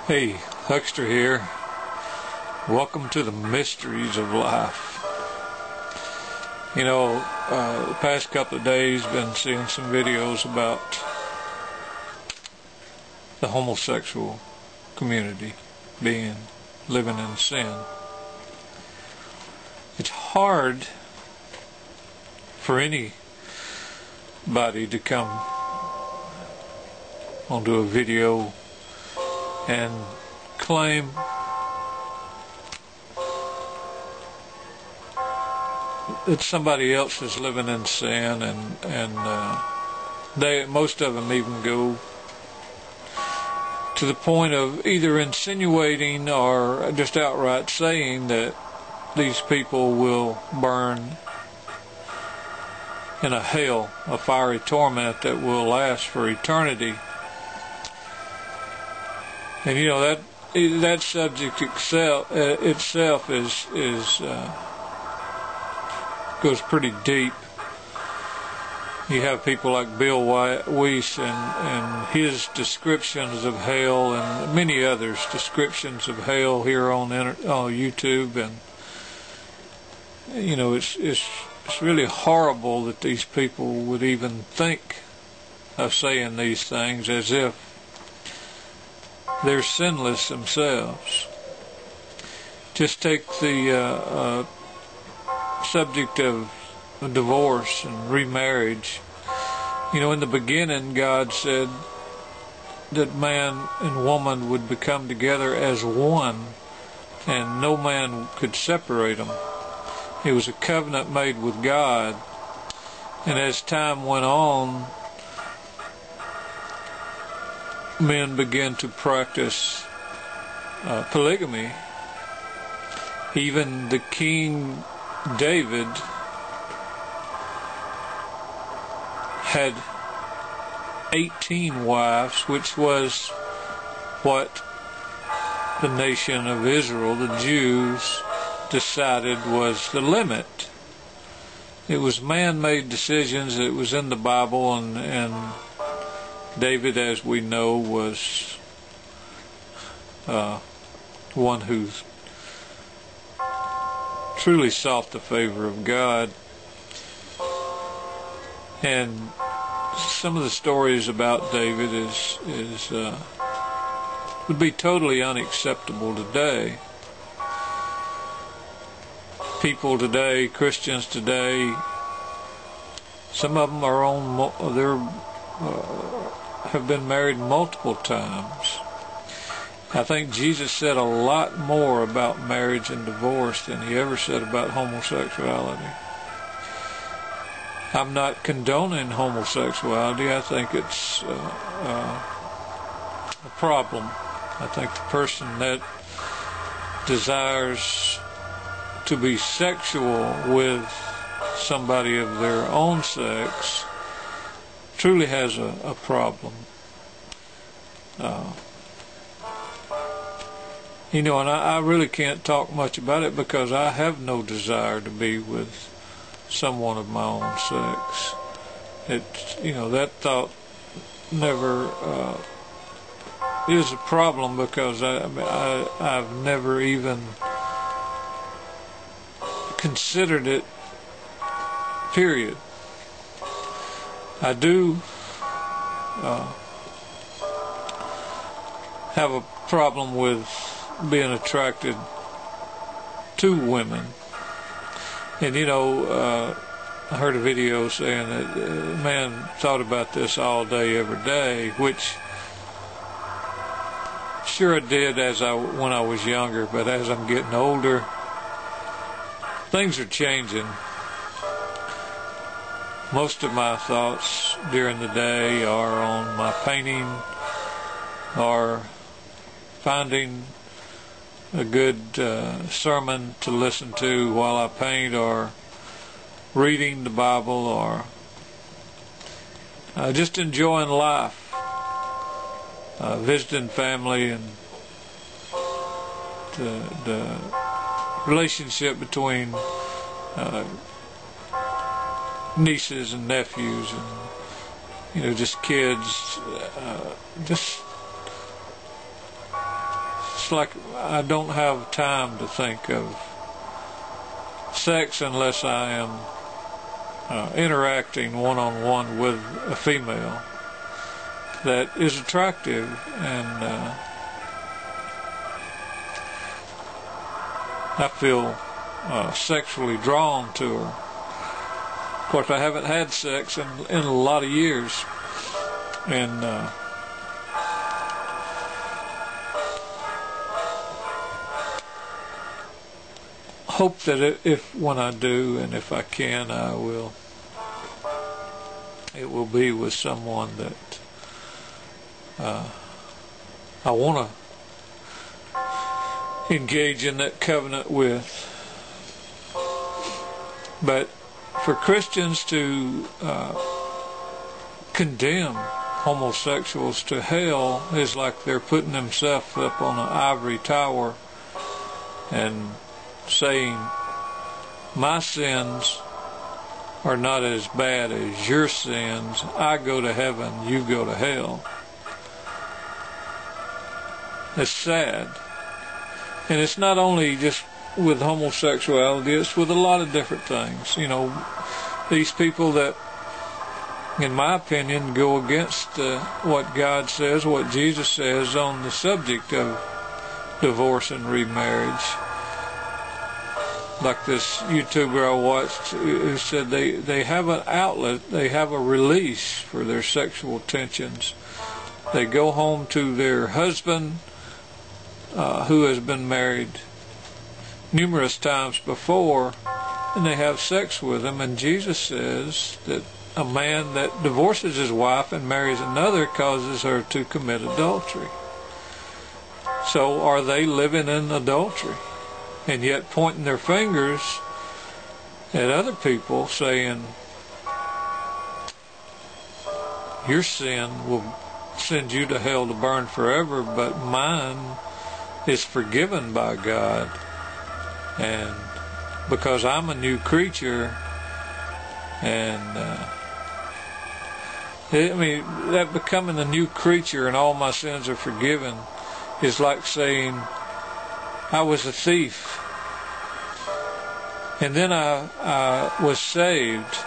Hey, Huckster here. Welcome to the mysteries of life. You know, the past couple of days been seeing some videos about the homosexual community living in sin. It's hard for anybody to come onto a video and claim that somebody else is living in sin, and most of them even go to the point of either insinuating or just outright saying that these people will burn in a hell, a fiery torment that will last for eternity. And you know that subject itself goes pretty deep. You have people like Bill Weiss and his descriptions of hell, and many others' descriptions of hell here on YouTube, and you know it's really horrible that these people would even think of saying these things as if they're sinless themselves. Just take the subject of divorce and remarriage. You know, in the beginning, God said that man and woman would become together as one, and no man could separate them. It was a covenant made with God, and as time went on, men began to practice polygamy. Even the King David had 18 wives, which was what the nation of Israel, the Jews, decided was the limit. It was man-made decisions. It was in the Bible, and David, as we know, was one who truly sought the favor of God. And some of the stories about David would be totally unacceptable today. People today, Christians today, some of them have been married multiple times. I think Jesus said a lot more about marriage and divorce than he ever said about homosexuality. I'm not condoning homosexuality. I think it's a problem. I think the person that desires to be sexual with somebody of their own sex truly has a problem. You know, and I really can't talk much about it because I have no desire to be with someone of my own sex. That thought never is a problem because I've never even considered it, period. I do have a problem with being attracted to women. And you know, I heard a video saying that a man thought about this all day, every day, which sure I did when I was younger, but as I'm getting older, things are changing. Most of my thoughts during the day are on my painting, or finding a good sermon to listen to while I paint, or reading the Bible, or just enjoying life, visiting family, and the relationship between nieces and nephews, and just kids, just it's like I don't have time to think of sex unless I am interacting one-on-one with a female that is attractive, and I feel sexually drawn to her. Of course, I haven't had sex in a lot of years, and hope that if when I do, and if I can, it will be with someone that I want to engage in that covenant with. But for Christians to condemn homosexuals to hell is like they're putting themselves up on an ivory tower and saying, my sins are not as bad as your sins. I go to heaven, you go to hell. It's sad. And it's not only just with homosexuality, it's with a lot of different things. You know, these people that, in my opinion, go against what God says, what Jesus says on the subject of divorce and remarriage. Like this YouTuber I watched who said they have an outlet, they have a release for their sexual tensions. They go home to their husband who has been married numerous times before, and they have sex with him, and Jesus says that a man that divorces his wife and marries another causes her to commit adultery. So are they living in adultery? And yet pointing their fingers at other people saying, your sin will send you to hell to burn forever, but mine is forgiven by God. And because I'm a new creature, and that becoming a new creature and all my sins are forgiven is like saying, I was a thief, and then I was saved,